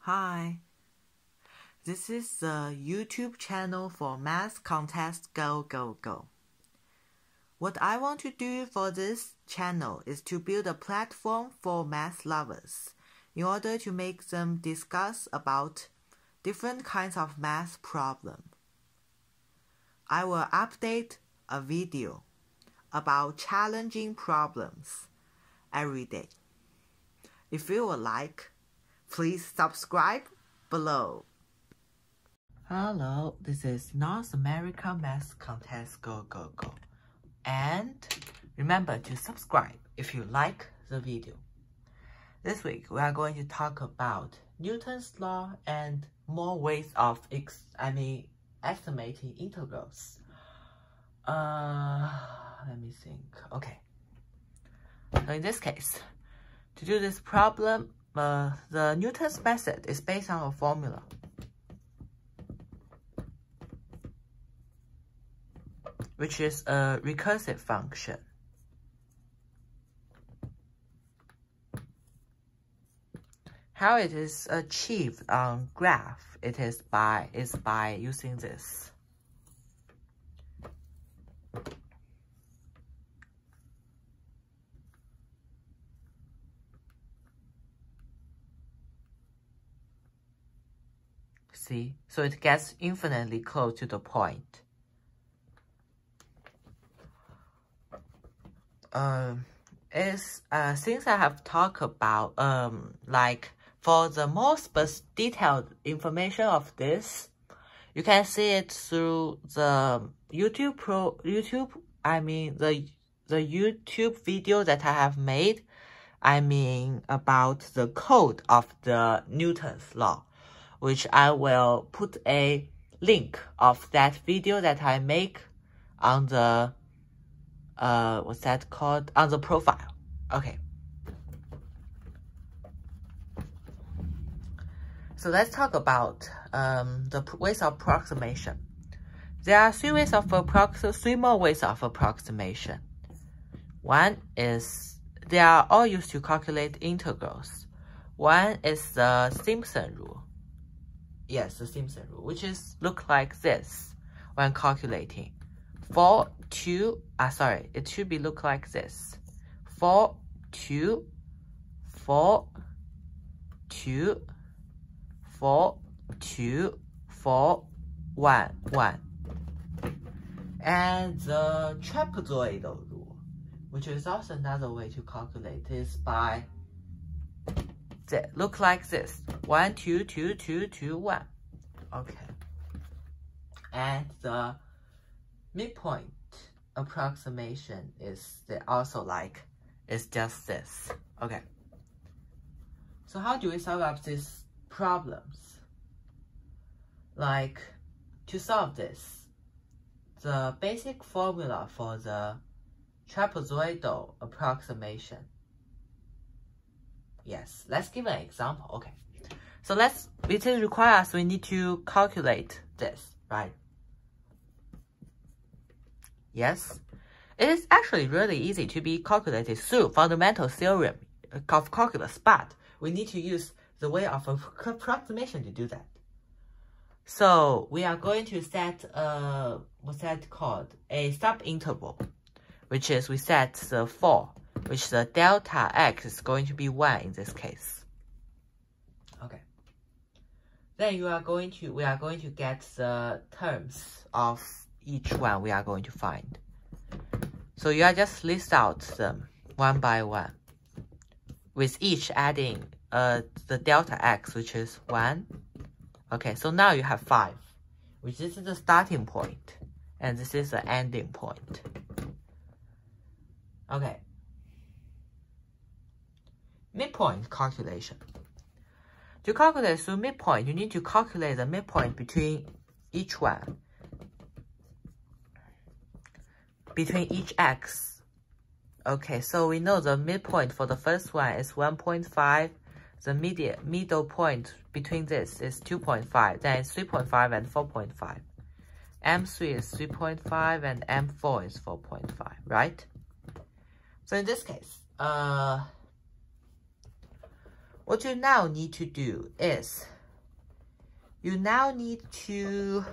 Hi, this is the YouTube channel for Math Contest Go Go Go. What I want to do for this channel is to build a platform for math lovers in order to make them discuss about different kinds of math problems. I will update a video about challenging problems every day. If you would like, please subscribe below. Hello, this is North America Math Contest Go Go Go. And remember to subscribe if you like the video. This week we are going to talk about Newton's law and more ways of estimating integrals. Let me think. Okay. So in this case, to do this problem, the Newton's method is based on a formula. Which is a recursive function. How it is achieved on graph, is by using this. See? So it gets infinitely close to the point. Since I have talked about for the most detailed information of this, you can see it through the YouTube video that I have made. About the code of the Newton's law, which I will put a link of that video that I make on the what's that called? On the profile. Okay. So let's talk about the ways of approximation. There are three more ways of approximation. One is, they are all used to calculate integrals. One is the Stimson Rule. Yes, the Stimson Rule, which look like this when calculating. It should be look like this. 4, 2, 4, 2, 4, 2, 4, 1, 1. And the trapezoidal rule, which is also another way to calculate, is by look like this. 1, 2, 2, 2, 2, 1. Okay. And the midpoint approximation is just this. Okay. So how do we solve up these problems? To solve this, the basic formula for the trapezoidal approximation. Yes, let's give an example. Okay. So it requires we need to calculate this, right? Yes, it is actually really easy to be calculated through fundamental theorem of calculus, but we need to use the way of approximation to do that. So we are going to set what's that called? A subinterval, which is we set the 4, which the delta x is going to be 1 in this case. Okay. Then we are going to get the terms of each one we are going to find. So you are just list out them one by one, with each adding the delta x, which is 1. Okay, so now you have 5, which is the starting point, and this is the ending point. Okay. Midpoint calculation. To calculate through midpoint, you need to calculate the midpoint between each one. Between each x. Okay, so we know the midpoint for the first one is 1.5. The middle point between this is 2.5. Then it's 3.5 and 4.5. M3 is 3.5 and M4 is 4.5, right? So in this case, what you now need to do is you now need to,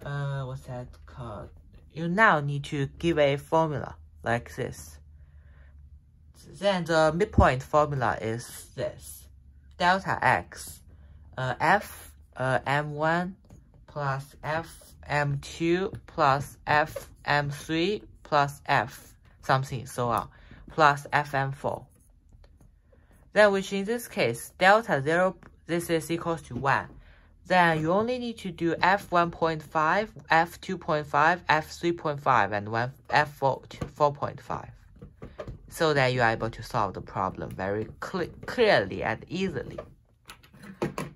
what's that called? You now need to give a formula like this. Then the midpoint formula is this. Delta x, f m1 plus f m2 plus f m3 plus f something so on plus f m4. Then which in this case, delta 0, this is equals to 1. Then you only need to do f1.5, f2.5, f3.5, and f4.5. So that you are able to solve the problem very clearly and easily.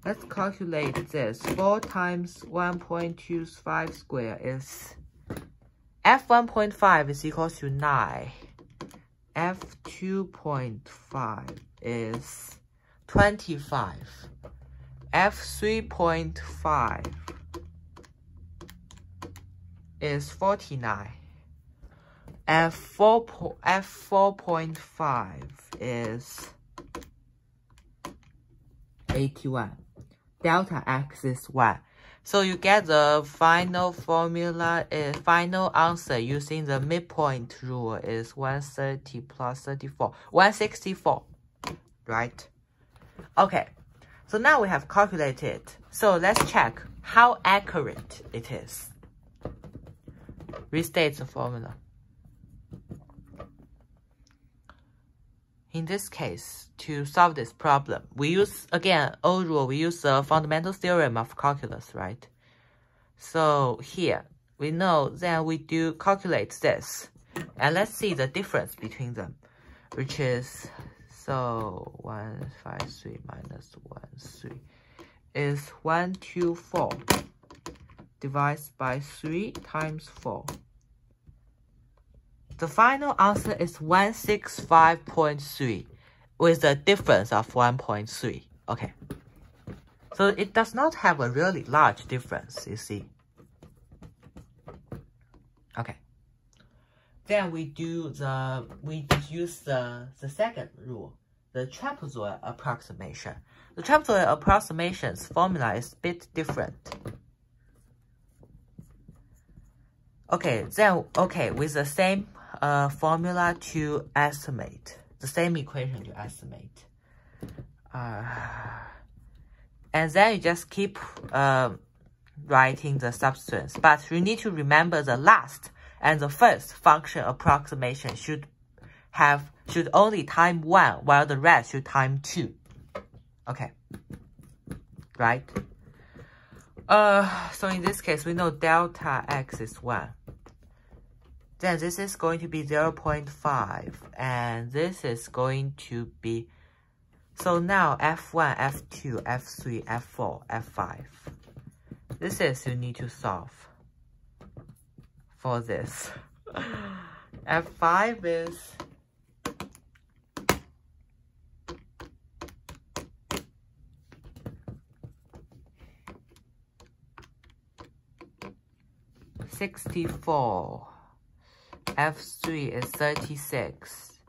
Let's calculate this. 4 times 1.25 squared is f1.5 is equals to 9. f2.5 is 25. f3.5 is 49. f4.5 is 81. Delta x is 1. So you get the final formula, final answer using the midpoint rule is 130 plus 34, 164, right? Okay, so now we have calculated. So let's check how accurate it is. Restate the formula. In this case, to solve this problem, we use, again, old rule, we use the fundamental theorem of calculus, right? So here, we know then we do calculate this. And let's see the difference between them, which is, so 153 minus 13 is 124 divided by 3 times 4. The final answer is 165.3 with a difference of 1.3. Okay. So it does not have a really large difference, you see. Okay. Then we use the second rule, the trapezoidal approximation. The trapezoidal approximation's formula is a bit different. Okay, then with the same formula to estimate, the same equation to estimate. And then you just keep writing the substituents. But you need to remember the last and the first function approximation should only time 1, while the rest should time 2. Okay. Right? So in this case, we know delta x is 1. Then this is going to be 0.5, and this is going to be, so now f1, f2, f3, f4, f5. This is you need to solve for this. f5 is $64. F3 is 36.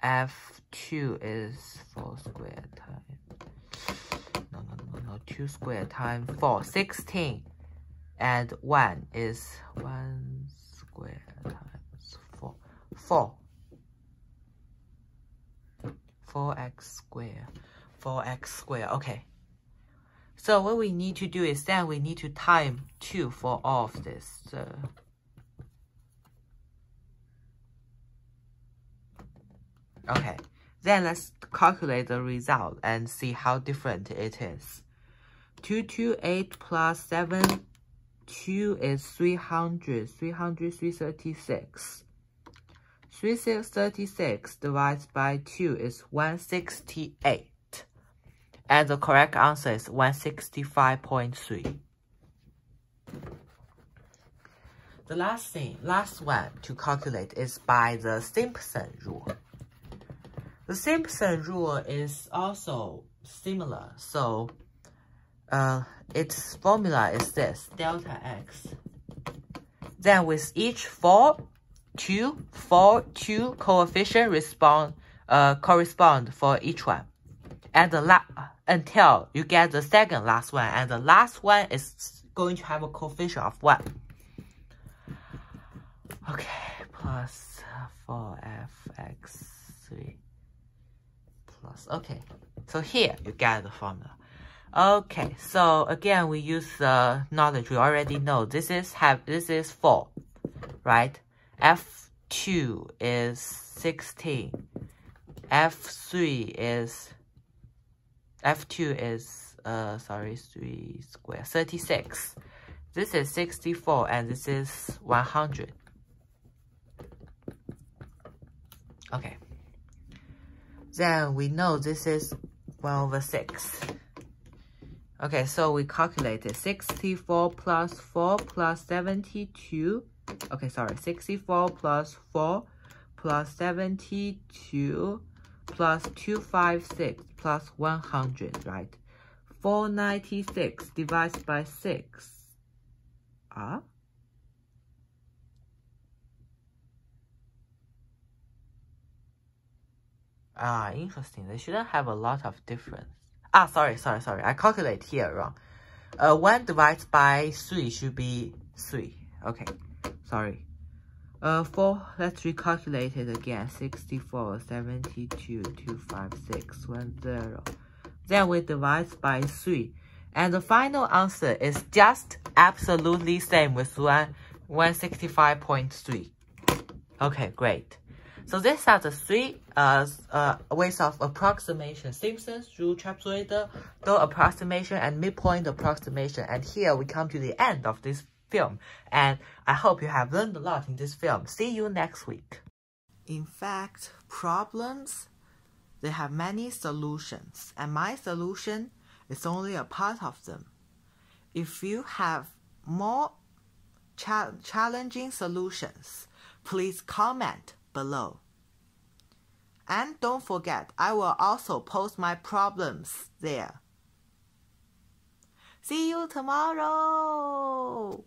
F2 is 4 squared times, no, 2 squared times 4, 16. And 1 is 1 squared times 4, 4x squared, okay. So what we need to do is then we need to time 2 for all of this. Okay, then let's calculate the result and see how different it is. 228 plus 72 is 300, 336. 336 divided by 2 is 168. And the correct answer is 165.3. The last one to calculate is by the Simpson Rule. The Simpson Rule is also similar. So its formula is this, delta x. Then with each 4, 2 coefficient correspond for each one. and until you get the second last one, and the last one is going to have a coefficient of 1. Okay, plus 4fx3 plus, okay, so here you get the formula. Okay, so again we use the knowledge we already know. This is 4, right? F2 is 16. F2 is 3 squared, 36. This is 64 and this is 100. Okay. Then we know this is 1/6. Okay, so we calculated 64 plus 4 plus 72. Okay, sorry, 64 plus 4 plus 72 plus 256 plus 100, right? 496 divided by 6. Interesting. They shouldn't have a lot of difference. Sorry. I calculate here wrong. 1 divided by 3 should be 3. Okay, sorry. 4, let's recalculate it again. 64, 72, 256, 10. Then we divide by 3. And the final answer is just absolutely same with 165.3. Okay, great. So these are the 3 ways of approximation: Simpsons Rule, Trapezoidal approximation, and midpoint approximation. And here we come to the end of this film. And I hope you have learned a lot in this film. See you next week. In fact, problems, they have many solutions. And my solution is only a part of them. If you have more challenging solutions, please comment below. And don't forget, I will also post my problems there. See you tomorrow!